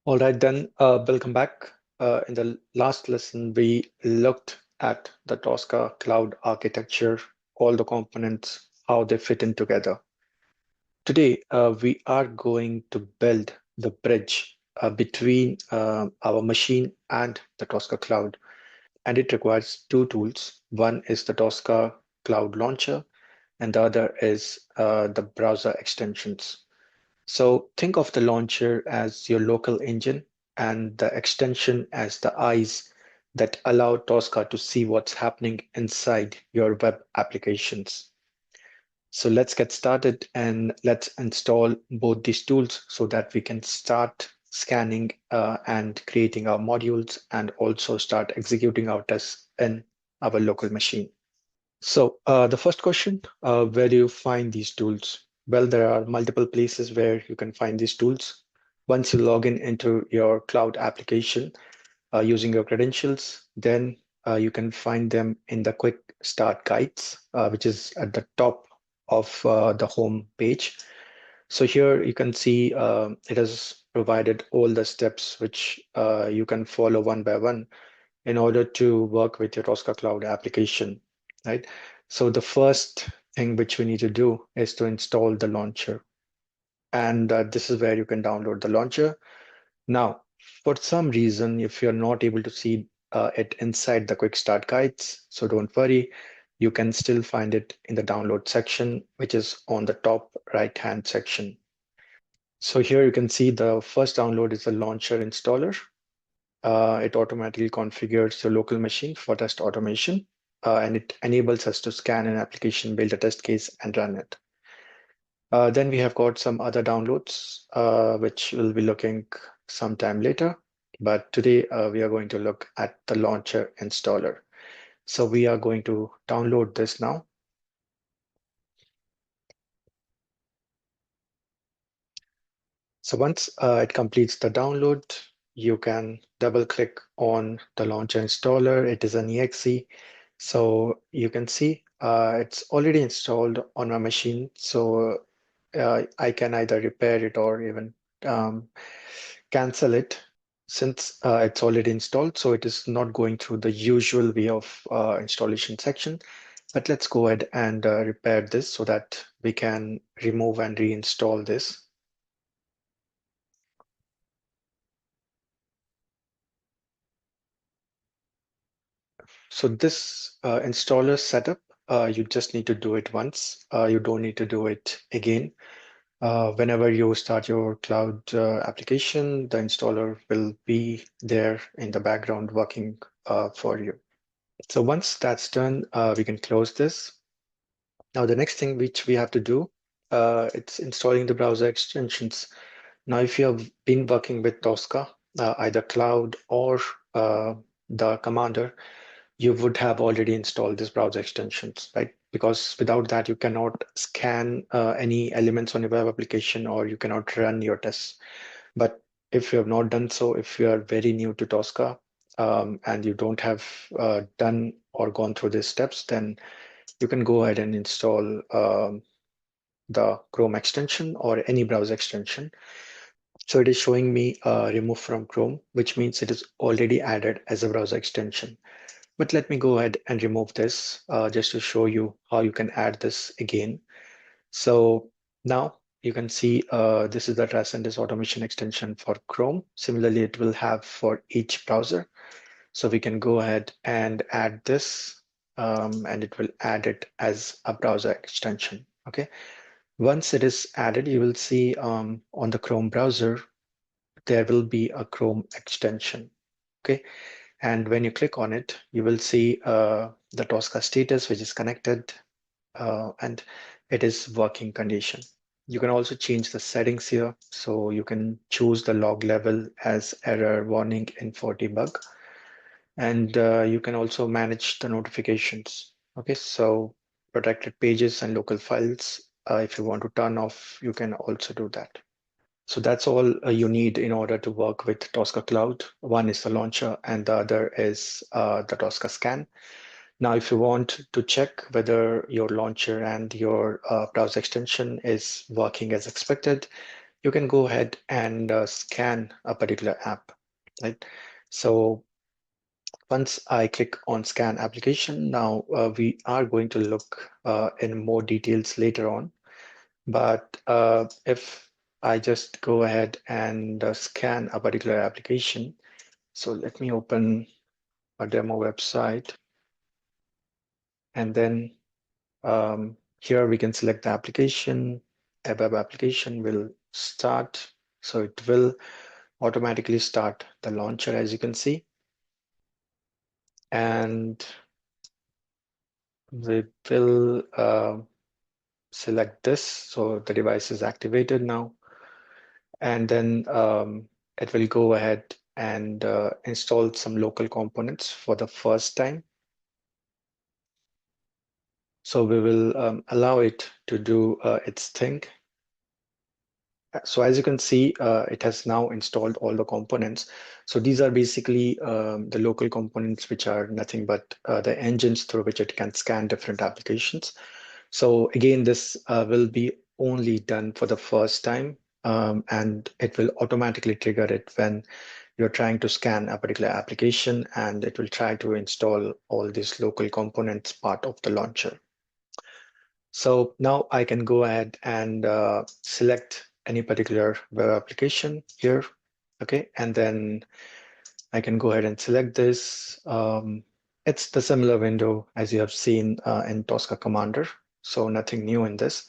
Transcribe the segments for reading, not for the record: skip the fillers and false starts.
All right, then, welcome back. In the last lesson, we looked at the Tosca cloud architecture, all the components, how they fit in together. Today, we are going to build the bridge between our machine and the Tosca cloud. And it requires two tools. One is the Tosca Cloud Launcher, and the other is the browser extensions. So think of the launcher as your local engine and the extension as the eyes that allow Tosca to see what's happening inside your web applications. So let's get started and let's install both these tools so that we can start scanning and creating our modules and also start executing our tests in our local machine. So the first question, where do you find these tools? Well, there are multiple places where you can find these tools. Once you log in into your cloud application using your credentials, then you can find them in the quick start guides, which is at the top of the home page. So here you can see it has provided all the steps which you can follow one by one in order to work with your Tosca Cloud application, right? So the first thing which we need to do is to install the launcher. And this is where you can download the launcher. Now, for some reason, if you're not able to see it inside the quick start guides, so don't worry, you can still find it in the download section, which is on the top right-hand section. So here you can see the first download is the launcher installer. It automatically configures your local machine for test automation, and it enables us to scan an application, build a test case, and run it. Then we have got some other downloads, which we'll be looking sometime later. But today we are going to look at the launcher installer. So we are going to download this now. So once it completes the download, you can double click on the launcher installer. It is an exe. So you can see it's already installed on my machine. So I can either repair it or even um, cancel it since it's already installed. So it is not going through the usual way of installation section. But let's go ahead and repair this so that we can remove and reinstall this. So this installer setup, you just need to do it once. You don't need to do it again. Whenever you start your cloud application, the installer will be there in the background working for you. So once that's done, we can close this. Now, the next thing which we have to do, it's installing the browser extensions. Now, if you have been working with Tosca, either cloud or the commander, you would have already installed these browser extensions, right? Because without that, you cannot scan any elements on your web application or you cannot run your tests. But if you have not done so, if you are very new to Tosca and you don't have done or gone through these steps, then you can go ahead and install the Chrome extension or any browser extension. So it is showing me remove from Chrome, which means it is already added as a browser extension. But let me go ahead and remove this just to show you how you can add this again. So now you can see this is the Tricentis automation extension for Chrome. Similarly, it will have for each browser. So we can go ahead and add this and it will add it as a browser extension. Okay. Once it is added, you will see on the Chrome browser, there will be a Chrome extension. Okay. And when you click on it, you will see the Tosca status, which is connected and it is working condition. You can also change the settings here. So you can choose the log level as error, warning, info, debug. And you can also manage the notifications. Okay, so protected pages and local files. If you want to turn off, you can also do that. So that's all you need in order to work with Tosca Cloud. One is the launcher and the other is the Tosca scan. Now, if you want to check whether your launcher and your browser extension is working as expected, you can go ahead and scan a particular app, right? So once I click on scan application, now we are going to look in more details later on. But if I just go ahead and scan a particular application, so let me open a demo website, and then here we can select the application. A web application will start. So it will automatically start the launcher, as you can see. And we will select this. So the device is activated now. And then it will go ahead and install some local components for the first time. So we will allow it to do its thing. So as you can see, it has now installed all the components. So these are basically the local components, which are nothing but the engines through which it can scan different applications. So again, this will be only done for the first time, and it will automatically trigger it when you're trying to scan a particular application, and it will try to install all these local components part of the launcher. So now I can go ahead and select any particular web application here. Okay, and then I can go ahead and select this. It's the similar window as you have seen in Tosca Commander, so nothing new in this.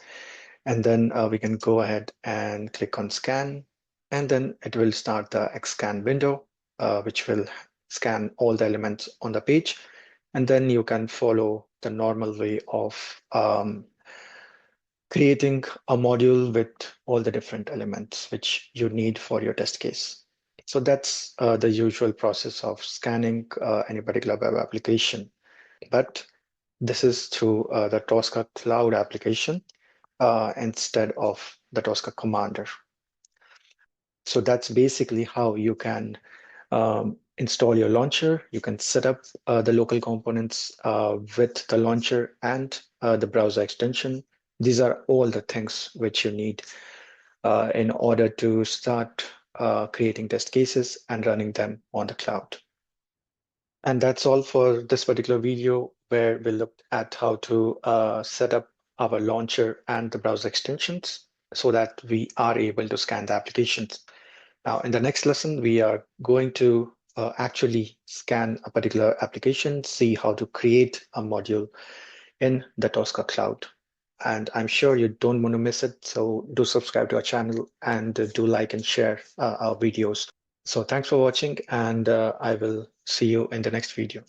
And then we can go ahead and click on scan, and then it will start the XScan window, which will scan all the elements on the page. And then you can follow the normal way of creating a module with all the different elements which you need for your test case. So that's the usual process of scanning any particular web application. But this is through the Tosca Cloud application instead of the Tosca Commander. So that's basically how you can install your launcher. You can set up the local components with the launcher and the browser extension. These are all the things which you need in order to start creating test cases and running them on the cloud. And that's all for this particular video, where we looked at how to set up our launcher and the browser extensions so that we are able to scan the applications. Now, in the next lesson, we are going to actually scan a particular application, see how to create a module in the Tosca Cloud. And I'm sure you don't want to miss it. So do subscribe to our channel and do like and share our videos. So thanks for watching, and I will see you in the next video.